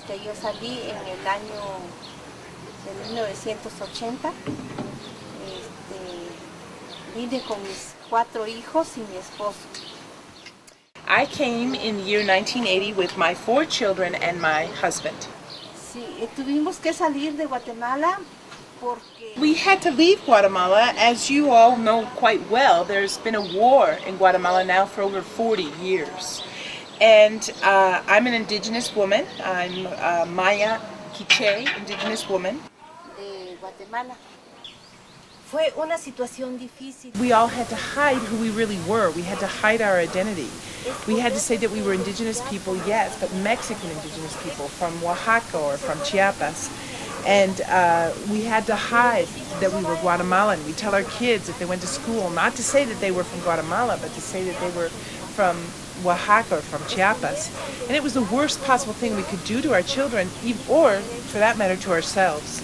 Yo salí en el año de 1980. Vine con mis 4 hijos y mi esposo. I came in the year 1980 with my 4 children and my husband. Sí, tuvimos que salir de Guatemala porque We had to leave Guatemala. As you all know quite well, there's been a war in Guatemala now for over 40 years. And I'm an indigenous woman. I'm a Maya Quiche indigenous woman. de Guatemala. Fue una situación difícil. We all had to hide who we really were. We had to hide our identity. We had to say that we were indigenous people, yes, but Mexican indigenous people from Oaxaca or from Chiapas. And we had to hide that we were Guatemalan. We tell our kids if they went to school not to say that they were from Guatemala, but to say that they were from Oaxaca or from Chiapas. And it was the worst possible thing we could do to our children, or for that matter to ourselves.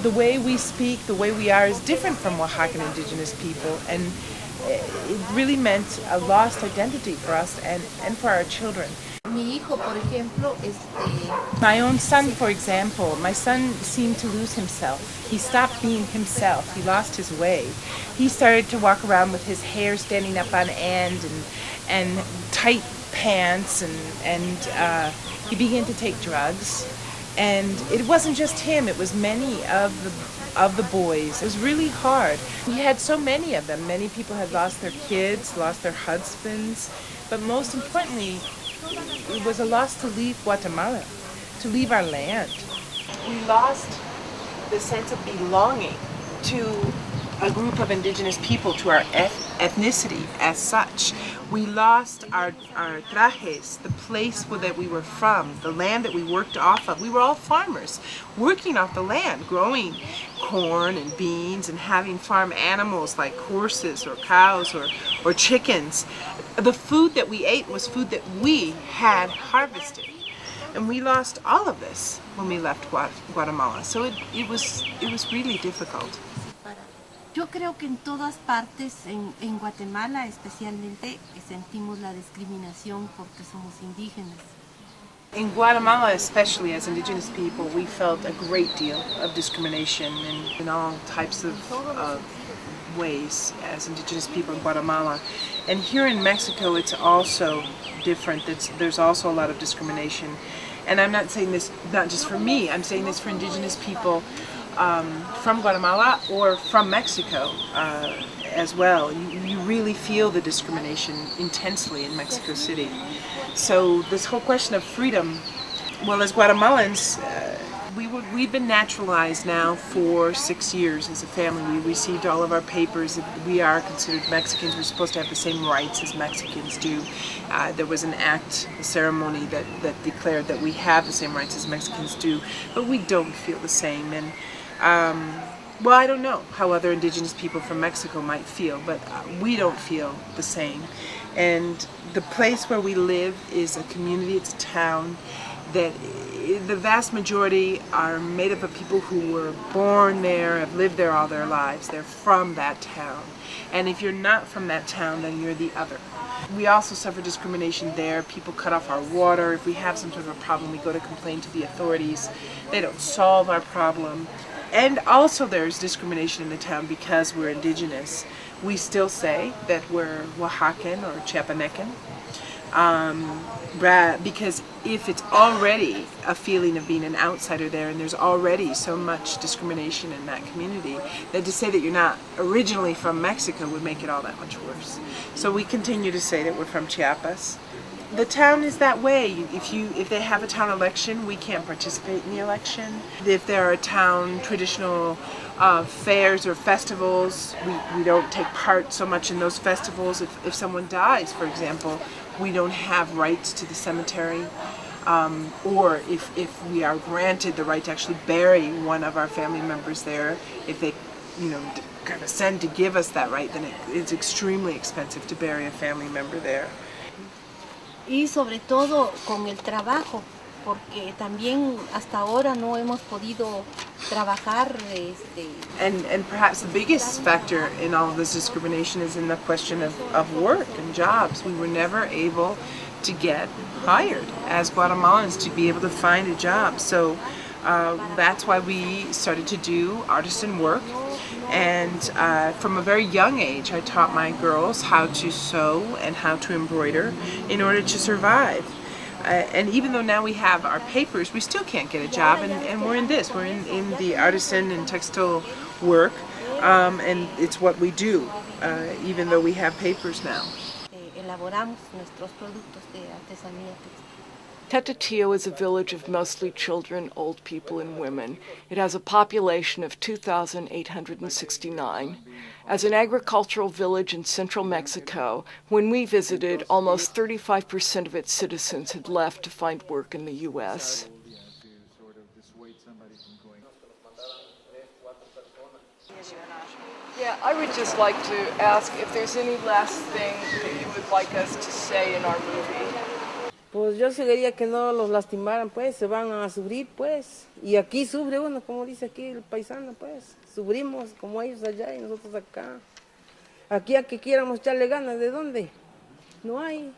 The way we speak, the way we are is different from Oaxacan indigenous people, and it really meant a lost identity for us and for our children. Mi hijo, por ejemplo, My own son, for example, my son seemed to lose himself. He stopped being himself. He lost his way. He started to walk around with his hair standing up on end and tight pants, and he began to take drugs. And it wasn't just him, it was many of the boys. It was really hard. We had so many of them. Many people had lost their kids, lost their husbands, but most importantly, it was a loss to leave Guatemala, to leave our land. We lost the sense of belonging to a group of indigenous people, to our ethnicity as such. We lost our trajes, the place that we were from, the land that we worked off of. We were all farmers, working off the land, growing corn and beans and having farm animals like horses or cows or chickens. The food that we ate was food that we had harvested. And we lost all of this when we left Guatemala. So it was really difficult. Yo creo que en todas partes, en Guatemala especialmente, sentimos la discriminación porque somos indígenas. In Guatemala, especially as indigenous people, we felt a great deal of discrimination in all types of ways as indigenous people in Guatemala. And here in Mexico, it's also different. There's also a lot of discrimination. And I'm not saying this not just for me, I'm saying this for indigenous people from Guatemala or from Mexico as well. You really feel the discrimination intensely in Mexico City. So this whole question of freedom, well, as Guatemalans, we've been naturalized now for 6 years as a family. We received all of our papers. We are considered Mexicans. We're supposed to have the same rights as Mexicans do. There was an act, a ceremony that declared that we have the same rights as Mexicans do, but we don't feel the same. And well, I don't know how other indigenous people from Mexico might feel, but we don't feel the same. And the place where we live is a community, it's a town that the vast majority are made up of people who were born there, have lived there all their lives. They're from that town. And if you're not from that town, then you're the other. We also suffer discrimination there. People cut off our water. If we have some sort of a problem, we go to complain to the authorities. They don't solve our problem. And also there's discrimination in the town because we're indigenous. We still say that we're Oaxacan or Chiapanecan. Because if it's already a feeling of being an outsider there, and there's already so much discrimination in that community, that to say that you're not originally from Mexico would make it all that much worse. So we continue to say that we're from Chiapas. The town is that way. If they have a town election, we can't participate in the election. If there are town traditional fairs or festivals, we don't take part so much in those festivals. If someone dies, for example, we don't have rights to the cemetery. Or if we are granted the right to actually bury one of our family members there, if they kind of send to give us that right, then it's extremely expensive to bury a family member there. Y sobre todo con el trabajo, porque también hasta ahora no hemos podido trabajar. And perhaps the biggest factor in all of this discrimination is in the question of work and jobs. We were never able to get hired as Guatemalans, to be able to find a job. So that's why we started to do artisan work. And from a very young age, I taught my girls how to sew and how to embroider in order to survive. And even though now we have our papers, we still can't get a job, and we're in this. We're in the artisan and textile work, and it's what we do, even though we have papers now. Elaboramos nuestros productos de artesanía textil. Tetetío is a village of mostly children, old people, and women. It has a population of 2,869. As an agricultural village in central Mexico, when we visited, almost 35% of its citizens had left to find work in the U.S. Yeah, I would just like to ask if there's any last thing that you would like us to say in our movie. Pues yo quería que no los lastimaran, pues, se van a sufrir, pues. Y aquí sufre uno, como dice aquí el paisano, pues. Sufrimos como ellos allá y nosotros acá. Aquí a que quieramos echarle ganas, ¿de dónde? No hay.